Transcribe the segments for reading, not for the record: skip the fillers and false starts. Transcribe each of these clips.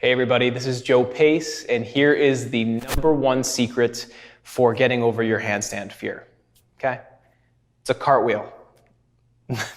Hey everybody, this is Joe Pace, and here is the #1 secret for getting over your handstand fear, okay? It's a cartwheel.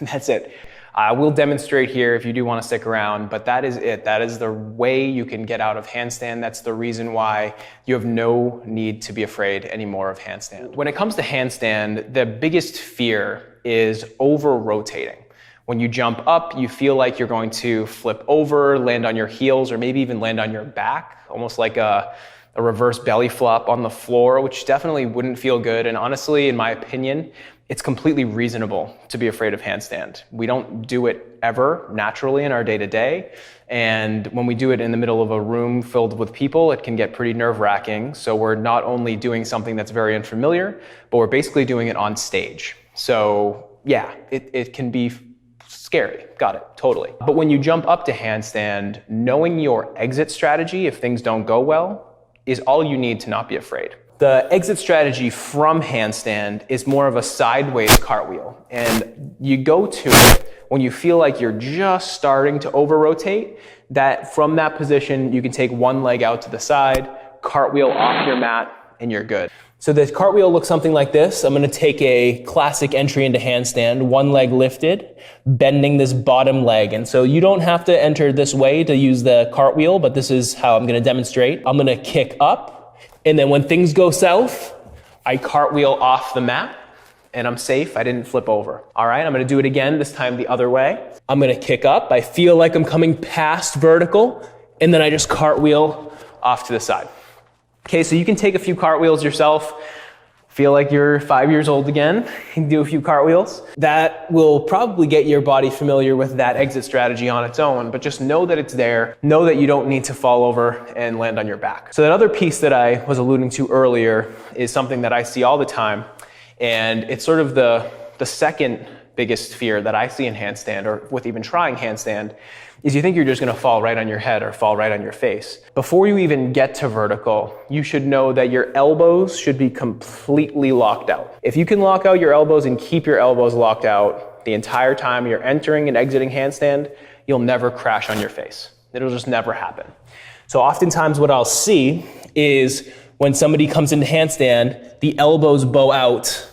That's it. I will demonstrate here if you do want to stick around, but that is it. That is the way you can get out of handstand. That's the reason why you have no need to be afraid anymore of handstand. When it comes to handstand, the biggest fear is over-rotating. When you jump up, you feel like you're going to flip over, land on your heels, or maybe even land on your back, almost like a reverse belly flop on the floor, which definitely wouldn't feel good. And honestly, in my opinion, it's completely reasonable to be afraid of handstand. We don't do it ever naturally in our day-to-day. And when we do it in the middle of a room filled with people, it can get pretty nerve-wracking. So we're not only doing something that's very unfamiliar, but we're basically doing it on stage. So yeah, it can be scary. Got it. Totally. But when you jump up to handstand, knowing your exit strategy if things don't go well is all you need to not be afraid. The exit strategy from handstand is more of a sideways cartwheel. And you go to it when you feel like you're just starting to over-rotate, that from that position, you can take one leg out to the side, cartwheel off your mat, and you're good. So the cartwheel looks something like this. I'm going to take a classic entry into handstand, one leg lifted, bending this bottom leg. And so you don't have to enter this way to use the cartwheel, but this is how I'm going to demonstrate. I'm going to kick up, and then when things go south, I cartwheel off the mat, and I'm safe. I didn't flip over. All right, I'm going to do it again, this time the other way. I'm going to kick up. I feel like I'm coming past vertical, and then I just cartwheel off to the side. Okay, so you can take a few cartwheels yourself. Feel like you're 5 years old again. You can do a few cartwheels. That will probably get your body familiar with that exit strategy on its own, but just know that it's there. Know that you don't need to fall over and land on your back. So that other piece that I was alluding to earlier is something that I see all the time, and it's sort of the second biggest fear that I see in handstand, or with even trying handstand, is you think you're just going to fall right on your head or fall right on your face. Before you even get to vertical, you should know that your elbows should be completely locked out. If you can lock out your elbows and keep your elbows locked out the entire time you're entering and exiting handstand, you'll never crash on your face. It'll just never happen. So oftentimes what I'll see is when somebody comes into handstand, the elbows bow out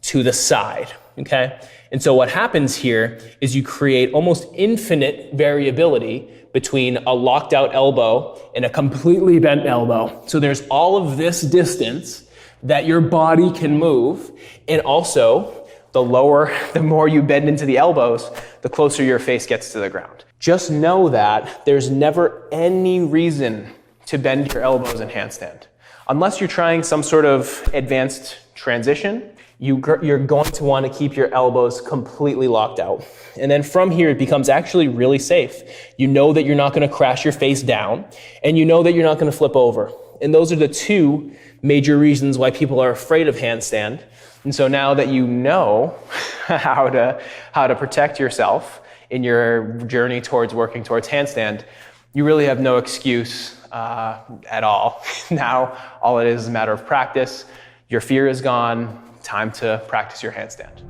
to the side, okay? And so what happens here is you create almost infinite variability between a locked out elbow and a completely bent elbow. So there's all of this distance that your body can move. And also, the more you bend into the elbows, the closer your face gets to the ground. Just know that there's never any reason to bend your elbows in handstand. Unless you're trying some sort of advanced transition, you're going to want to keep your elbows completely locked out. And then from here, it becomes actually really safe. You know that you're not going to crash your face down, and you know that you're not going to flip over. And those are the two major reasons why people are afraid of handstand. And so now that you know how to protect yourself in your journey towards working towards handstand, you really have no excuse at all. Now, all it is a matter of practice. Your fear is gone. Time to practice your handstand.